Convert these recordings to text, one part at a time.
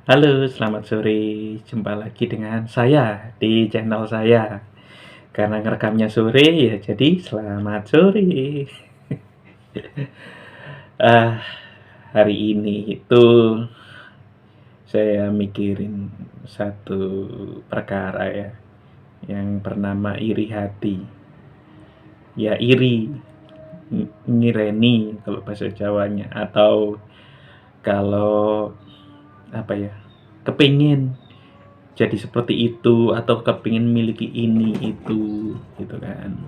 Halo, selamat sore. Jumpa lagi dengan saya di channel saya. Karena ngerekamnya sore, ya jadi selamat sore. Ah, hari ini itu saya mikirin satu perkara ya, yang bernama iri hati. Ya iri, ngireni kalau bahasa Jawanya, atau kalau apa ya, kepingin jadi seperti itu atau kepingin miliki ini itu gitu kan.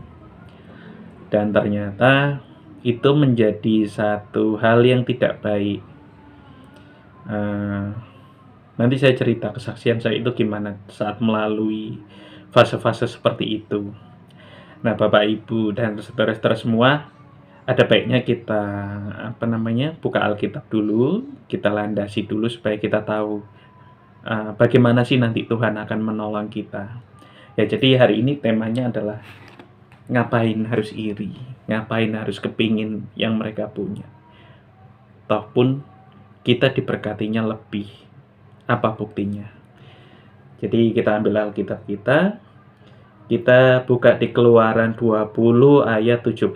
Dan ternyata itu menjadi satu hal yang tidak baik. Eh, Nanti saya cerita kesaksian saya itu gimana saat melalui fase-fase seperti itu. Nah, Bapak Ibu dan saudara-saudara semua, ada baiknya kita buka Alkitab dulu, kita landasi dulu supaya kita tahu bagaimana sih nanti Tuhan akan menolong kita. Ya, jadi hari ini temanya adalah ngapain harus iri, ngapain harus kepingin yang mereka punya. Toh pun kita diberkatinya lebih. Apa buktinya? Jadi kita ambil Alkitab kita buka di Keluaran 20 ayat 17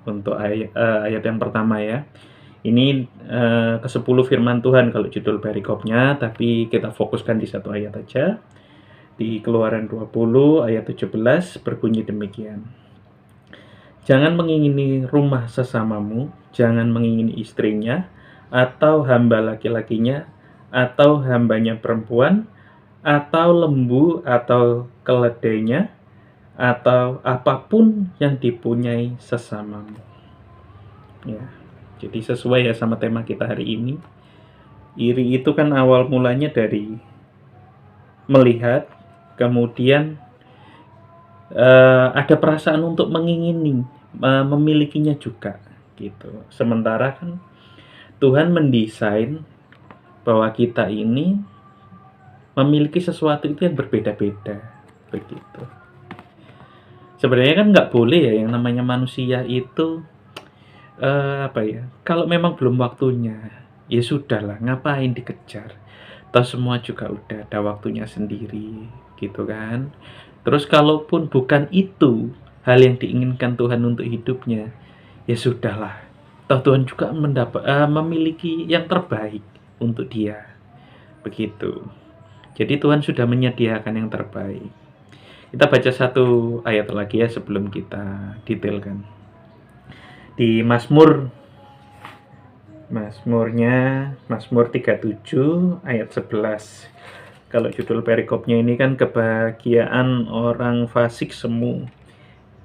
untuk ayat yang pertama ya. Ini ke-10 firman Tuhan kalau judul perikopnya, tapi kita fokuskan di satu ayat aja. Di Keluaran 20 ayat 17 berbunyi demikian. Jangan mengingini rumah sesamamu, jangan mengingini istrinya, atau hamba laki-lakinya, atau hambanya perempuan, atau lembu, atau keledainya, atau apapun yang dipunyai sesamamu. Ya, jadi sesuai ya sama tema kita hari ini. Iri itu kan awal mulanya dari melihat, kemudian ada perasaan untuk mengingini, memilikinya juga gitu. Sementara kan Tuhan mendesain bahwa kita ini memiliki sesuatu itu yang berbeda-beda begitu. Sebenarnya kan nggak boleh ya yang namanya manusia itu kalau memang belum waktunya ya sudahlah, ngapain dikejar, toh semua juga udah ada waktunya sendiri gitu kan. Terus kalaupun bukan itu hal yang diinginkan Tuhan untuk hidupnya, ya sudahlah, toh Tuhan juga memiliki yang terbaik untuk dia begitu. Jadi Tuhan sudah menyediakan yang terbaik. Kita baca satu ayat lagi ya sebelum kita detailkan. Di Mazmur 37 ayat 11. Kalau judul perikopnya ini kan kebahagiaan orang fasik semu.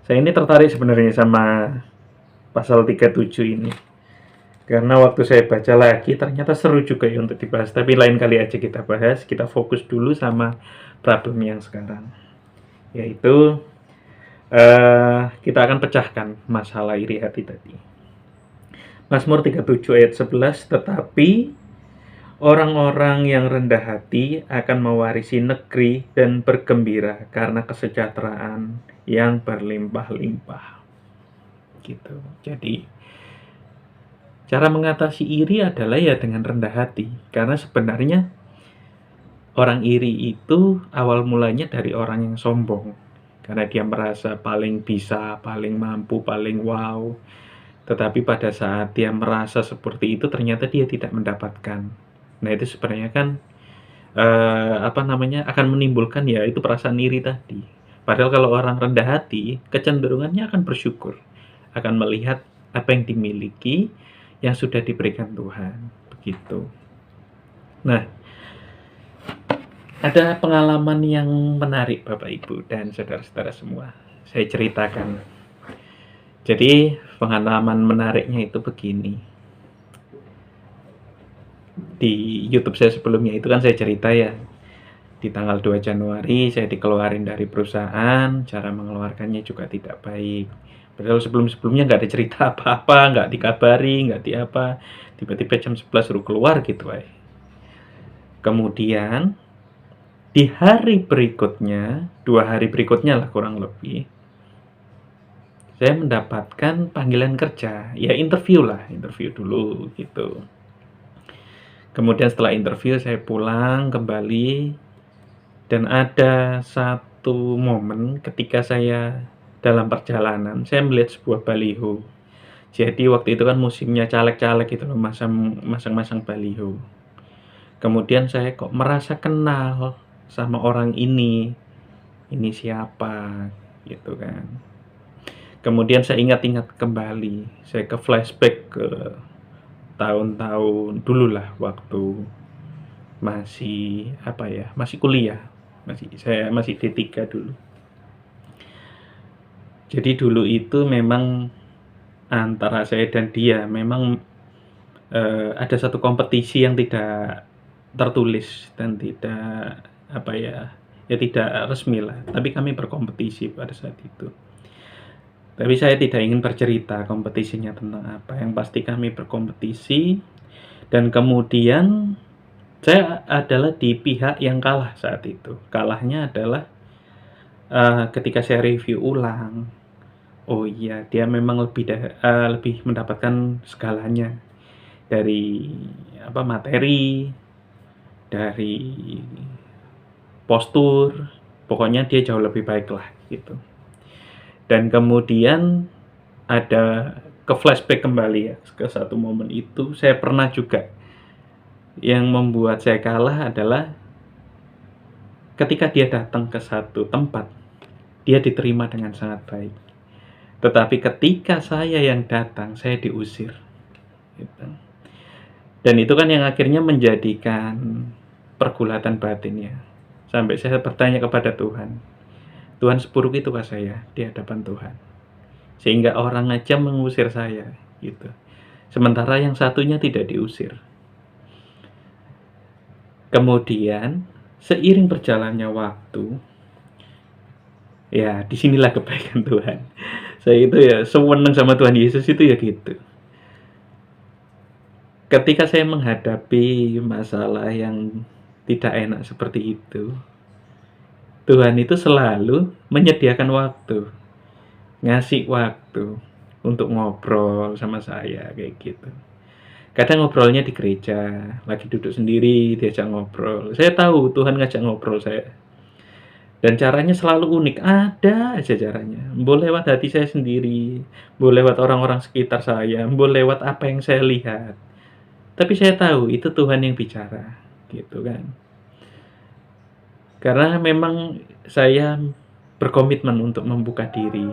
Saya ini tertarik sebenarnya sama pasal 37 ini. Karena waktu saya baca lagi ternyata seru juga ya untuk dibahas. Tapi lain kali aja kita bahas. Kita fokus dulu sama problem yang sekarang. Yaitu kita akan pecahkan masalah iri hati tadi. Mazmur 37 ayat 11, tetapi orang-orang yang rendah hati akan mewarisi negeri dan bergembira karena kesejahteraan yang berlimpah-limpah. Gitu. Jadi cara mengatasi iri adalah ya dengan rendah hati. Karena sebenarnya orang iri itu awal mulanya dari orang yang sombong. Karena dia merasa paling bisa, paling mampu, paling wow. Tetapi pada saat dia merasa seperti itu ternyata dia tidak mendapatkan. Nah, itu sebenarnya kan akan menimbulkan ya itu perasaan iri tadi. Padahal kalau orang rendah hati, kecenderungannya akan bersyukur, akan melihat apa yang dimiliki yang sudah diberikan Tuhan, begitu. Nah, ada pengalaman yang menarik Bapak Ibu dan saudara-saudara semua. Saya ceritakan. Jadi, pengalaman menariknya itu begini. Di YouTube saya sebelumnya itu kan saya cerita ya, di tanggal 2 Januari saya dikeluarin dari perusahaan, cara mengeluarkannya juga tidak baik. Padahal sebelum-sebelumnya nggak ada cerita apa-apa, nggak dikabari, nggak di apa, tiba-tiba jam 11 suruh keluar gitu. Kemudian di hari berikutnya, 2 hari berikutnya lah kurang lebih, saya mendapatkan panggilan kerja, ya interview dulu gitu. Kemudian setelah interview saya pulang kembali, dan ada satu momen ketika saya dalam perjalanan, saya melihat sebuah baliho. Jadi waktu itu kan musimnya caleg-caleg gitu loh, masang-masang baliho. Kemudian saya kok merasa kenal sama orang ini siapa gitu kan. Kemudian saya ingat-ingat kembali, saya ke flashback ke tahun-tahun dulu lah, waktu masih apa ya, masih kuliah, saya masih D3 dulu. Jadi dulu itu memang antara saya dan dia memang ada satu kompetisi yang tidak tertulis dan tidak apa ya, ya tidak resmi lah, tapi kami berkompetisi pada saat itu. Tapi saya tidak ingin bercerita kompetisinya tentang apa, yang pasti kami berkompetisi dan kemudian saya adalah di pihak yang kalah saat itu. Kalahnya adalah ketika saya review ulang, oh iya dia memang lebih mendapatkan segalanya, dari materi, dari postur, pokoknya dia jauh lebih baik lah gitu. Dan kemudian ada ke flashback kembali ya, ke satu momen itu. Saya pernah juga, yang membuat saya kalah adalah ketika dia datang ke satu tempat, dia diterima dengan sangat baik. Tetapi ketika saya yang datang, saya diusir gitu. Dan itu kan yang akhirnya menjadikan pergulatan batin ya. Sampai saya bertanya kepada Tuhan, Tuhan seburuk itukah saya di hadapan Tuhan, sehingga orang aja mengusir saya gitu, sementara yang satunya tidak diusir. Kemudian seiring berjalannya waktu, ya disinilah kebaikan Tuhan. Saya itu ya seneng sama Tuhan Yesus itu ya gitu. Ketika saya menghadapi masalah yang tidak enak seperti itu, Tuhan itu selalu menyediakan waktu, ngasih waktu untuk ngobrol sama saya kayak gitu. Kadang ngobrolnya di gereja, lagi duduk sendiri diajak ngobrol. Saya tahu Tuhan ngajak ngobrol saya. Dan caranya selalu unik, ada aja caranya. Boleh lewat hati saya sendiri, boleh lewat orang-orang sekitar saya, boleh lewat apa yang saya lihat. Tapi saya tahu itu Tuhan yang bicara, gitu kan. Karena memang saya berkomitmen untuk membuka diri,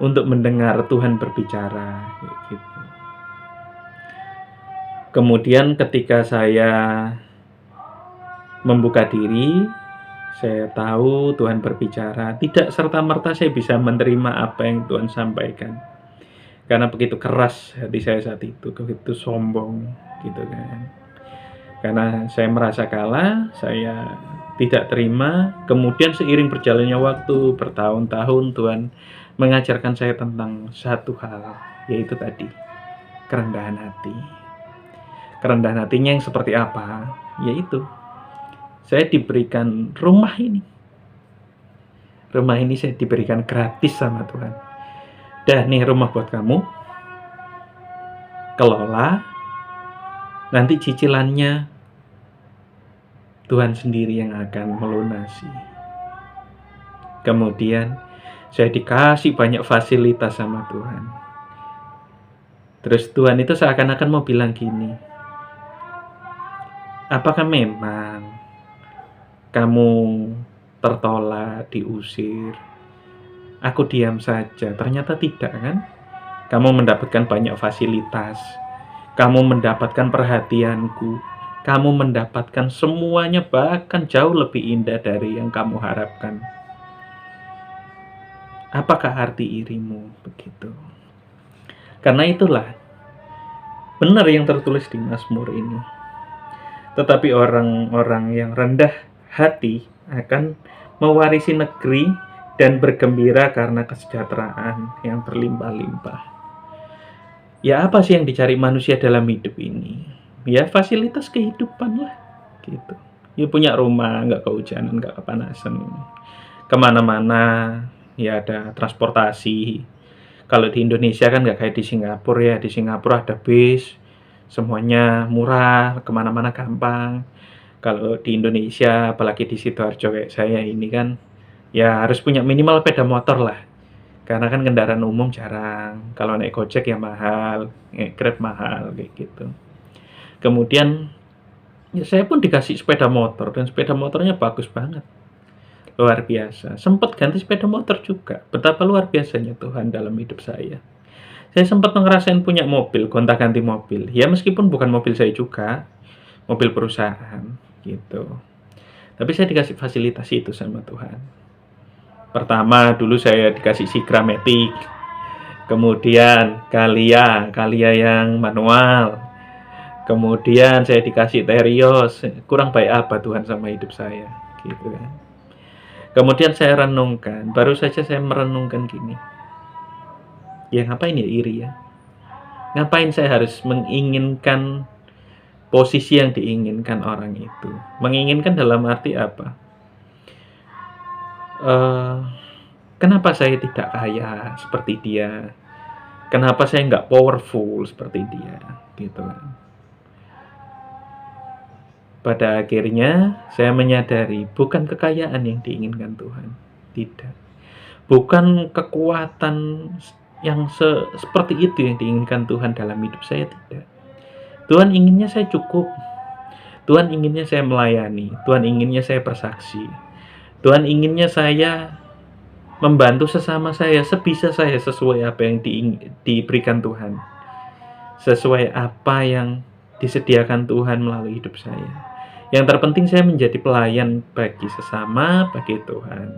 untuk mendengar Tuhan berbicara, gitu. Kemudian ketika saya membuka diri, saya tahu Tuhan berbicara, tidak serta-merta saya bisa menerima apa yang Tuhan sampaikan. Karena begitu keras hati saya saat itu, begitu sombong gitu kan. Karena saya merasa kalah, saya tidak terima. Kemudian seiring berjalannya waktu, bertahun-tahun Tuhan mengajarkan saya tentang satu hal, yaitu tadi, kerendahan hati. Kerendahan hatinya yang seperti apa? Yaitu saya diberikan rumah ini. Rumah ini saya diberikan gratis sama Tuhan. Dan nih rumah buat kamu. Kelola. Nanti cicilannya Tuhan sendiri yang akan melunasi. Kemudian saya dikasih banyak fasilitas sama Tuhan. Terus Tuhan itu seakan-akan mau bilang gini, apakah memang kamu tertolak, diusir, aku diam saja? Ternyata tidak kan? Kamu mendapatkan banyak fasilitas, kamu mendapatkan perhatianku, kamu mendapatkan semuanya, bahkan jauh lebih indah dari yang kamu harapkan. Apakah arti irimu? Begitu. Karena itulah benar yang tertulis di Mazmur ini. Tetapi orang-orang yang rendah hati akan mewarisi negeri dan bergembira karena kesejahteraan yang berlimpah-limpah. Ya apa sih yang dicari manusia dalam hidup ini? Ya fasilitas kehidupan lah gitu. Ya punya rumah, nggak kehujanan, nggak kepanasan, kemana-mana ya ada transportasi. Kalau di Indonesia kan nggak kayak di Singapura ya. Di Singapura ada bis, semuanya murah, kemana-mana gampang. Kalau di Indonesia, apalagi di Sidoarjo kayak saya ini kan, ya harus punya minimal sepeda motor lah. Karena kan kendaraan umum jarang. Kalau naik Gojek ya mahal, naik Grab mahal kayak gitu. Kemudian ya saya pun dikasih sepeda motor dan sepeda motornya bagus banget. Luar biasa. Sempat ganti sepeda motor juga. Betapa luar biasanya Tuhan dalam hidup saya. Saya sempat ngerasain punya mobil, gonta-ganti mobil. Ya meskipun bukan mobil saya juga, mobil perusahaan gitu. Tapi saya dikasih fasilitas itu sama Tuhan. Pertama dulu saya dikasih Sigra Matic, kemudian Kalia yang manual, kemudian saya dikasih Terios. Kurang baik apa Tuhan sama hidup saya gitu kan. Kemudian saya renungkan, baru saja saya merenungkan gini, ya ngapain ya iri ya, ngapain saya harus menginginkan posisi yang diinginkan orang itu. Menginginkan dalam arti apa? Kenapa saya tidak kaya seperti dia? Kenapa saya nggak powerful seperti dia? Gitu kan. Pada akhirnya saya menyadari bukan kekayaan yang diinginkan Tuhan. Tidak. Bukan kekuatan yang seperti itu yang diinginkan Tuhan dalam hidup saya, tidak. Tuhan inginnya saya cukup. Tuhan inginnya saya melayani. Tuhan inginnya saya bersaksi. Tuhan inginnya saya membantu sesama saya sebisa saya sesuai apa yang diberikan Tuhan. Sesuai apa yang disediakan Tuhan melalui hidup saya. Yang terpenting saya menjadi pelayan bagi sesama, bagi Tuhan.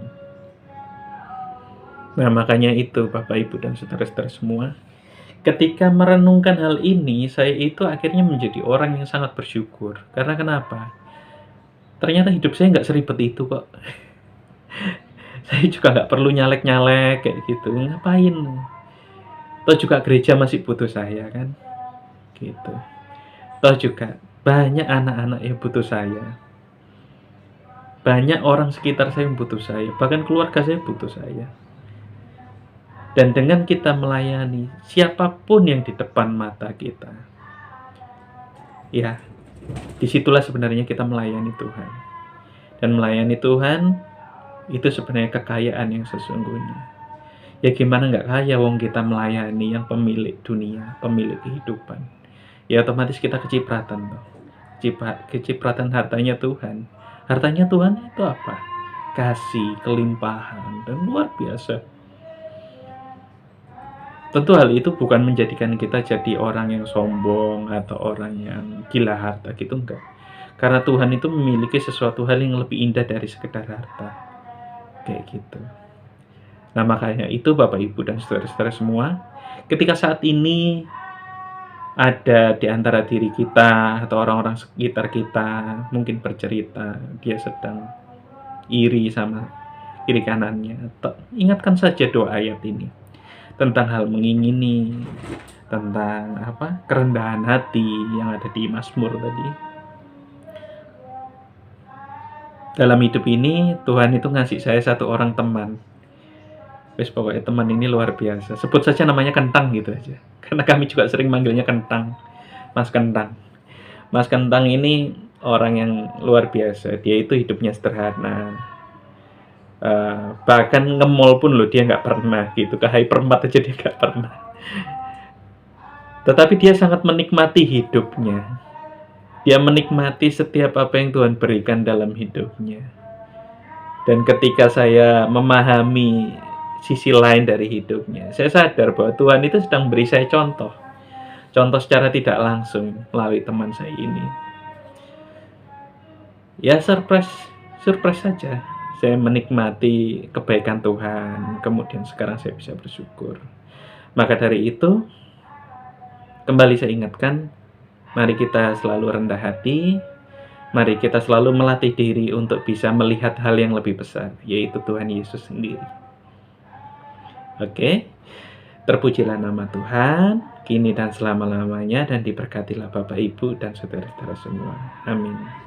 Nah, makanya itu Bapak, Ibu, dan saudara-saudara semua, ketika merenungkan hal ini, saya itu akhirnya menjadi orang yang sangat bersyukur. Karena kenapa? Ternyata hidup saya nggak seribet itu kok. Saya juga nggak perlu nyalek-nyalek kayak gitu. Ngapain? Toh juga gereja masih butuh saya kan? Gitu. Toh juga banyak anak-anak yang butuh saya. Banyak orang sekitar saya yang butuh saya. Bahkan keluarga saya butuh saya. Dan dengan kita melayani siapapun yang di depan mata kita, ya, disitulah sebenarnya kita melayani Tuhan. Dan melayani Tuhan itu sebenarnya kekayaan yang sesungguhnya. Ya gimana nggak kaya wong kita melayani yang pemilik dunia, pemilik kehidupan. Ya otomatis kita kecipratan toh. Kecipratan hartanya Tuhan. Hartanya Tuhan itu apa? Kasih, kelimpahan, dan luar biasa. Tentu hal itu bukan menjadikan kita jadi orang yang sombong atau orang yang gila harta gitu, enggak. Karena Tuhan itu memiliki sesuatu hal yang lebih indah dari sekedar harta. Kayak gitu. Nah makanya itu Bapak, Ibu, dan saudara-saudara semua, ketika saat ini ada di antara diri kita atau orang-orang sekitar kita mungkin bercerita dia sedang iri sama kiri kanannya, ingatkan saja doa ayat ini tentang hal mengingini, tentang apa, kerendahan hati yang ada di Mazmur tadi. Dalam hidup ini Tuhan itu ngasih saya satu orang teman. Wes pokoknya teman ini luar biasa. Sebut saja namanya Kentang gitu aja. Karena kami juga sering manggilnya Kentang. Mas Kentang. Mas Kentang ini orang yang luar biasa. Dia itu hidupnya sederhana. Bahkan nge-mall pun loh dia nggak pernah gitu. Ke hypermart aja dia nggak pernah. Tetapi dia sangat menikmati hidupnya. Dia menikmati setiap apa yang Tuhan berikan dalam hidupnya. Dan ketika saya memahami sisi lain dari hidupnya, saya sadar bahwa Tuhan itu sedang beri saya contoh secara tidak langsung melalui teman saya ini. Ya surprise saja. Saya menikmati kebaikan Tuhan, kemudian sekarang saya bisa bersyukur. Maka dari itu, kembali saya ingatkan, mari kita selalu rendah hati, mari kita selalu melatih diri untuk bisa melihat hal yang lebih besar, yaitu Tuhan Yesus sendiri. Oke, terpujilah nama Tuhan, kini dan selama-lamanya, dan diberkatilah Bapak, Ibu, dan saudara-saudara semua. Amin.